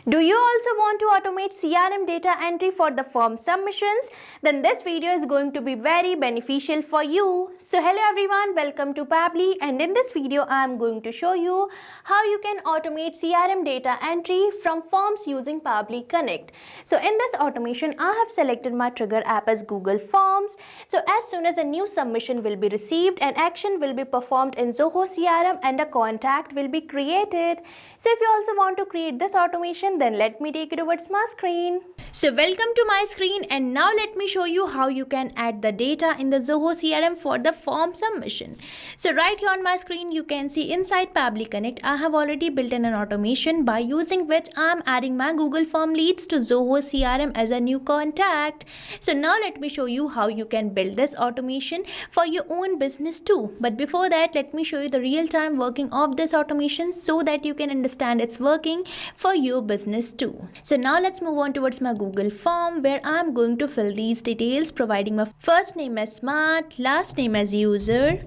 Do you also want to automate CRM data entry for the form submissions? Then this video is going to be very beneficial for you. So hello everyone, welcome to Pabbly, and in this video I am going to show you how you can automate CRM data entry from forms using Pabbly Connect. So in this automation I have selected my trigger app as Google Forms. So as soon as a new submission will be received, an action will be performed in Zoho CRM and a contact will be created. So if you also want to create this automation, then let me take you towards my screen. So welcome to my screen, and now let me show you how you can add the data in the Zoho CRM for the form submission. So right here on my screen you can see inside Pabbly Connect I have already built in an automation by using which I am adding my Google Form leads to Zoho CRM as a new contact. So now let me show you how you can build this automation for your own business too. But before that, let me show you the real-time working of this automation so that you can understand it's working for your business too. So now let's move on towards my Google Form, where I'm going to fill these details, providing my first name as Smart, last name as User,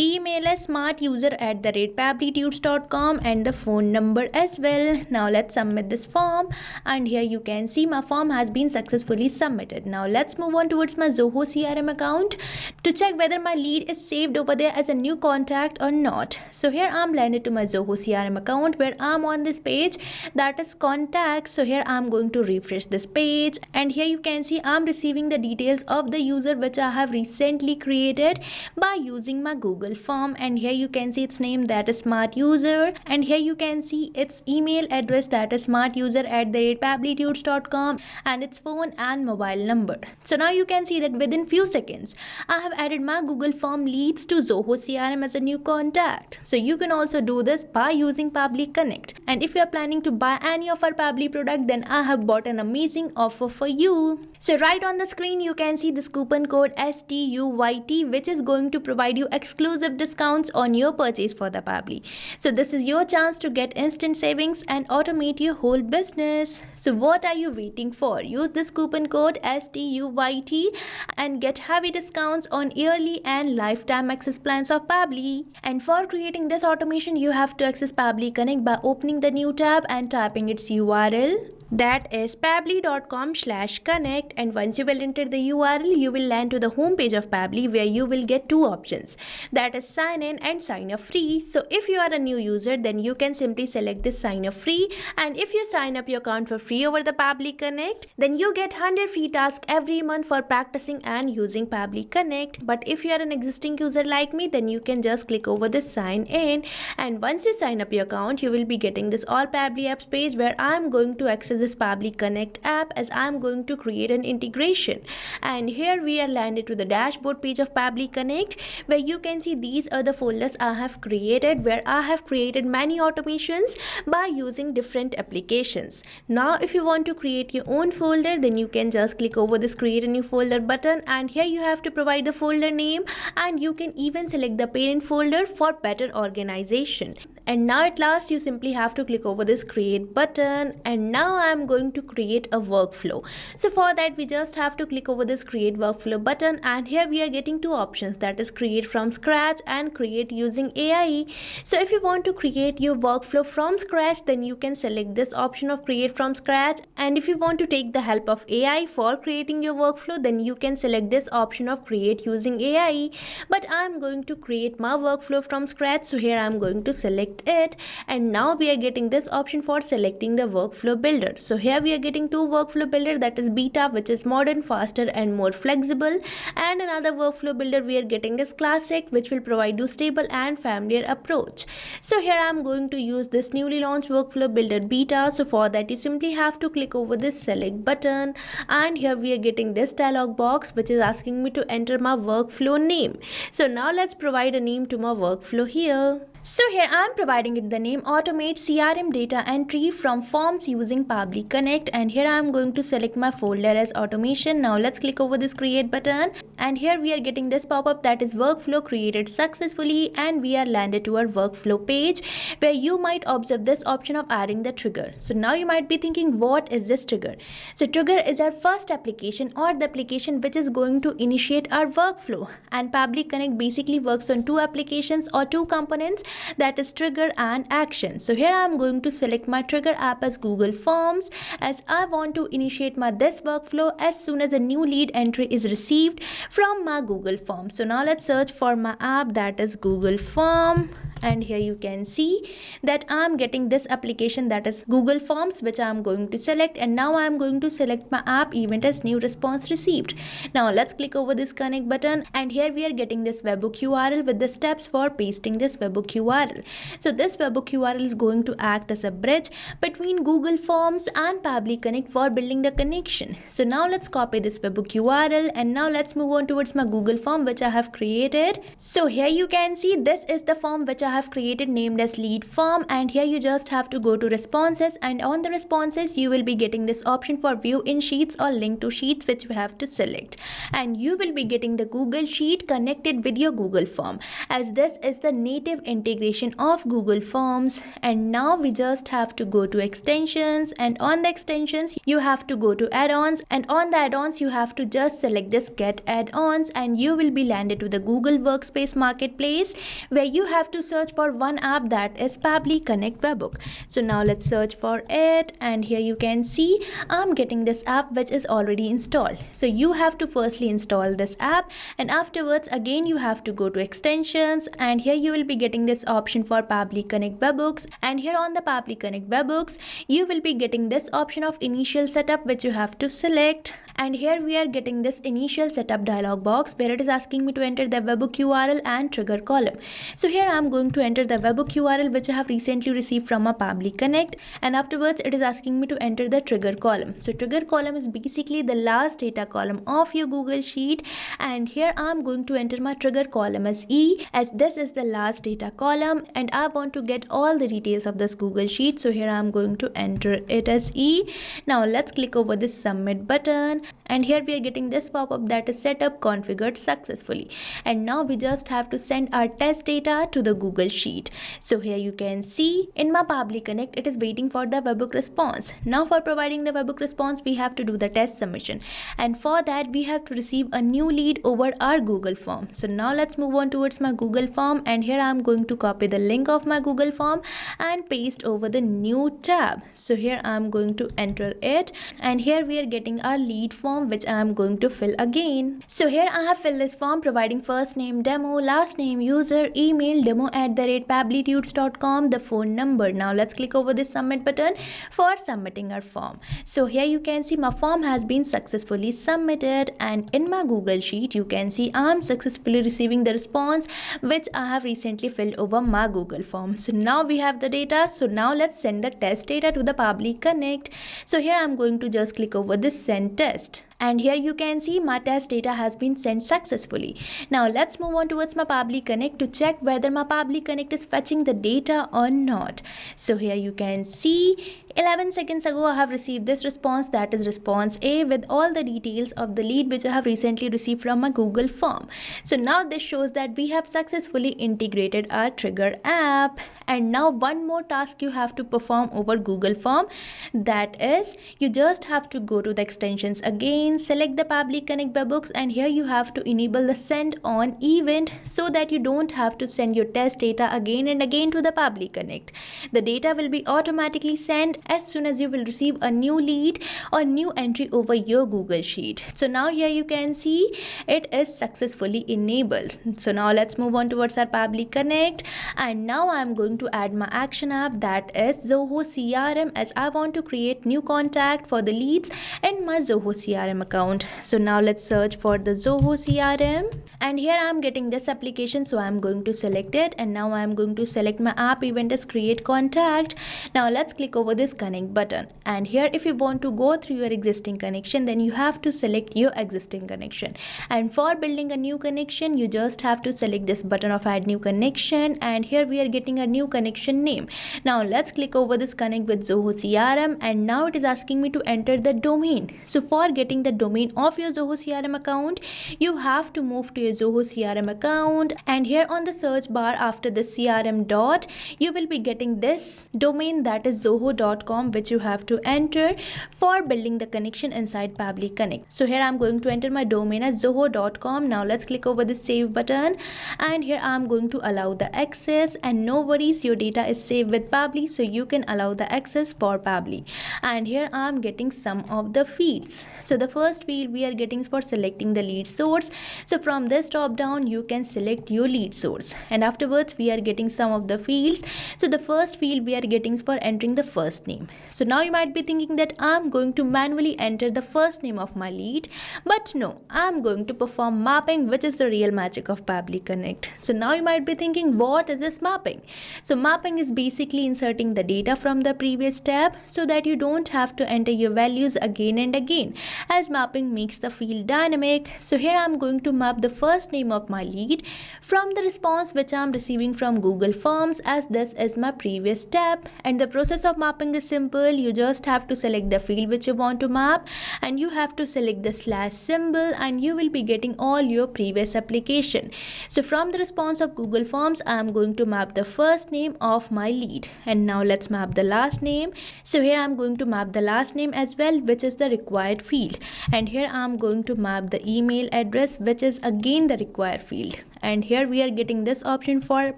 email as smartuser@pabblytunes.com, and the phone number as well. Now let's submit this form, and here you can see my form has been successfully submitted. Now let's move on towards my Zoho CRM account to check whether my lead is saved over there as a new contact or not. So here I'm landed to my Zoho CRM account, where I'm on this page that is contact. So here I'm going to refresh this page, and here you can see I'm receiving the details of the user which I have recently created by using my Google Form. And here you can see its name, that is Smart User, and here you can see its email address, that is smartuser@pabblytunes.com, and its phone and mobile number. So now you can see that within few seconds I have added my Google Form leads to Zoho CRM as a new contact. So you can also do this by using Pabbly Connect. And if you are planning to buy any of our Pabbly product, then I have bought an amazing offer for you. So right on the screen you can see this coupon code STUYT, which is going to provide you exclusive discounts on your purchase for the Pabbly. So this is your chance to get instant savings and automate your whole business. So what are you waiting for? Use this coupon code STUYT and get heavy discounts on yearly and lifetime access plans of Pabbly. And for creating this automation, you have to access Pabbly Connect by opening the new tab and typing its URL. That is pabbly.com/connect, and once you will enter the URL, you will land to the home page of Pabbly, where you will get two options, that is sign in and sign up free. So if you are a new user, then you can simply select this sign up free, and if you sign up your account for free over the Pabbly Connect, then you get 100 free tasks every month for practicing and using Pabbly Connect. But if you are an existing user like me, then you can just click over this sign in, and once you sign up your account, you will be getting this all Pabbly apps page, where I am going to access this Pabbly Connect app, as I am going to create an integration. And here we are landed to the dashboard page of Pabbly Connect, where you can see these are the folders I have created, where I have created many automations by using different applications. Now if you want to create your own folder, then you can just click over this create a new folder button, and here you have to provide the folder name, and you can even select the parent folder for better organization. And now at last you simply have to click over this create button, and now I am going to create a workflow. So for that we just have to click over this create workflow button, and here we are getting two options, that is create from scratch and create using AI. So if you want to create your workflow from scratch, then you can select this option of create from scratch, and if you want to take the help of AI for creating your workflow, then you can select this option of create using AI. But I am going to create my workflow from scratch, so here I am going to select it, and now we are getting this option for selecting the workflow builder. So here we are getting two workflow builder, that is beta, which is modern, faster and more flexible, and another workflow builder we are getting is classic, which will provide you stable and familiar approach. So here I am going to use this newly launched workflow builder beta. So for that you simply have to click over this select button, and here we are getting this dialog box which is asking me to enter my workflow name. So now let's provide a name to my workflow here. So here I am providing it the name Automate CRM Data Entry from Forms using Pabbly Connect, and here I am going to select my folder as automation. Now let's click over this create button, and here we are getting this pop-up, that is workflow created successfully, and we are landed to our workflow page, where you might observe this option of adding the trigger. So now you might be thinking, what is this trigger? So trigger is our first application, or the application which is going to initiate our workflow, and Pabbly Connect basically works on two applications or two components that is trigger and action. So here I'm going to select my trigger app as Google Forms, as I want to initiate my this workflow as soon as a new lead entry is received from my Google Form. So now let's search for my app, that is Google Form, and here you can see that I'm getting this application, that is Google Forms, which I'm going to select, and now I'm going to select my app event as new response received. Now let's click over this connect button, and here we are getting this webhook URL with the steps for pasting this webhook URL. So this webhook URL is going to act as a bridge between Google Forms and Pabbly Connect for building the connection. So now let's copy this webhook URL, and now let's move on towards my Google Form which I have created. So here you can see this is the form which I have created named as lead form, and here you just have to go to responses, and on the responses you will be getting this option for view in sheets or link to sheets, which you have to select, and you will be getting the Google Sheet connected with your Google Form, as this is the native integration of Google Forms. And now we just have to go to extensions, and on the extensions you have to go to add-ons, and on the add-ons you have to just select this get add-ons, and you will be landed to the Google Workspace Marketplace, where you have to search for one app, that is Pabbly Connect webhook. So now let's search for it, and here you can see I'm getting this app which is already installed. So you have to firstly install this app, and afterwards again you have to go to extensions, and here you will be getting this option for Pabbly Connect webhooks, and here on the Pabbly Connect webhooks you will be getting this option of initial setup which you have to select, and here we are getting this initial setup dialog box where it is asking me to enter the webhook URL and trigger column. So here I'm going to enter the webhook URL which I have recently received from a Pabbly Connect, and afterwards it is asking me to enter the trigger column. So trigger column is basically the last data column of your Google Sheet, and here I'm going to enter my trigger column as E, as this is the last data column and I want to get all the details of this Google Sheet. So here I'm going to enter it as E. Now let's click over this submit button, and here we are getting this pop-up that is set up configured successfully, and now we just have to send our test data to the Google Sheet. So here you can see in my Pabbly Connect it is waiting for the webhook response. Now for providing the webhook response we have to do the test submission, and for that we have to receive a new lead over our Google Form. So now let's move on towards my Google Form, and here I'm going to copy the link of my Google Form and paste over the new tab. So here I'm going to enter it, and here we are getting our lead form which I am going to fill again. So here I have filled this form providing first name demo, last name user, email demo@pabblytudes.com, the phone number. Now let's click over this submit button for submitting our form. So here you can see my form has been successfully submitted, and in my Google Sheet you can see I'm successfully receiving the response which I have recently filled over my Google Form. So now we have the data. So now let's send the test data to the Pabbly Connect. So here I'm going to just click over this send test, and here you can see my test data has been sent successfully. Now let's move on towards my Pabbly Connect to check whether my Pabbly Connect is fetching the data or not. So here you can see 11 seconds ago I have received this response, that is response A, with all the details of the lead which I have recently received from my Google Form. So now this shows that we have successfully integrated our trigger app, and now one more task you have to perform over Google Form, that is you just have to go to the extensions again, select the Pabbly Connect webhooks, and here you have to enable the send on event so that you don't have to send your test data again and again to the Pabbly Connect. The data will be automatically sent as soon as you will receive a new lead or new entry over your Google Sheet. So now here you can see it is successfully enabled. So now let's move on towards our Pabbly Connect, and now I'm going to add my action app, that is Zoho CRM, as I want to create new contact for the leads in my Zoho CRM account. So now let's search for the Zoho CRM, and here I'm getting this application, so I'm going to select it, and now I'm going to select my app event as create contact. Now let's click over this connect button, and here if you want to go through your existing connection then you have to select your existing connection, and for building a new connection you just have to select this button of add new connection, and here we are getting a new connection name. Now let's click over this connect with Zoho CRM, and now it is asking me to enter the domain. So for getting changing the domain of your Zoho CRM account, you have to move to your Zoho CRM account, and here on the search bar after the CRM dot, you will be getting this domain, that is zoho.com, which you have to enter for building the connection inside Pabbly Connect. So here I'm going to enter my domain as zoho.com. Now let's click over the save button, and here I'm going to allow the access, and no worries, your data is saved with Pabbly, so you can allow the access for Pabbly. And here I'm getting some of the fields. So the first field we are getting for selecting the lead source. So from this drop down you can select your lead source, and afterwards we are getting some of the fields. So the first field we are getting for entering the first name. So now you might be thinking that I'm going to manually enter the first name of my lead, but no, I'm going to perform mapping, which is the real magic of Pabbly Connect. So now you might be thinking, what is this mapping? So mapping is basically inserting the data from the previous tab so that you don't have to enter your values again and again, as mapping makes the field dynamic. So here I'm going to map the first name of my lead from the response which I'm receiving from Google Forms, as this is my previous tab. And the process of mapping is simple. You just have to select the field which you want to map, and you have to select the slash symbol, and you will be getting all your previous application. So from the response of Google Forms, I'm going to map the first name of my lead, and now let's map the last name. So here I'm going to map the last name as well, which is the required field, and here I'm going to map the email address, which is again the required field. And here we are getting this option for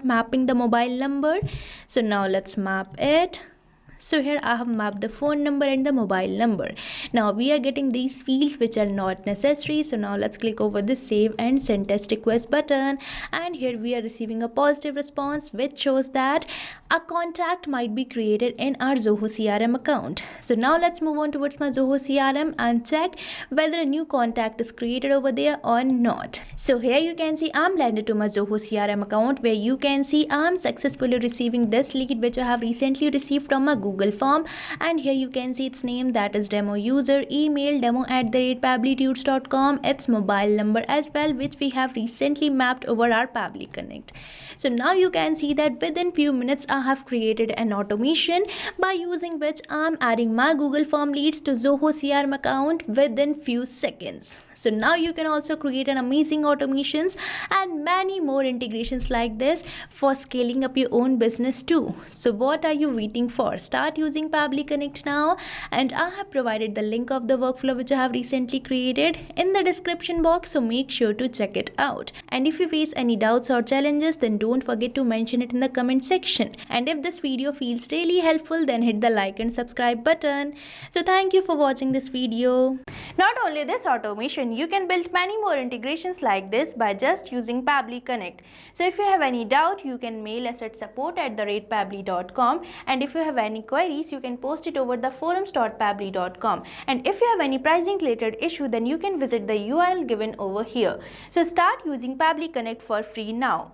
mapping the mobile number. So now let's map it. So here I have mapped the phone number and the mobile number. Now we are getting these fields which are not necessary. So now let's click over the save and send test request button, and here we are receiving a positive response which shows that a contact might be created in our Zoho CRM account. So now let's move on towards my Zoho CRM and check whether a new contact is created over there or not. So here you can see I'm landed to my Zoho CRM account, where you can see I'm successfully receiving this lead which I have recently received from my Google form, and here you can see its name, that is demo user, email demo@pabblytudes.com, its mobile number as well, which we have recently mapped over our Pabbly Connect. So now you can see that within few minutes I have created an automation by using which I'm adding my Google form leads to Zoho CRM account within few seconds. So now you can also create an amazing automations and many more integrations like this for scaling up your own business too. So what are you waiting for? Start using Pabbly Connect now, and I have provided the link of the workflow which I have recently created in the description box, so make sure to check it out. And if you face any doubts or challenges, then don't forget to mention it in the comment section. And if this video feels really helpful, then hit the like and subscribe button. So thank you for watching this video. Not only this automation, you can build many more integrations like this by just using Pabbly Connect. So if you have any doubt, you can mail us at support@pabbly.com, and if you have any queries, you can post it over the forums.pabbly.com. And if you have any pricing related issue, then you can visit the URL given over here. So start using Pabbly Connect for free now.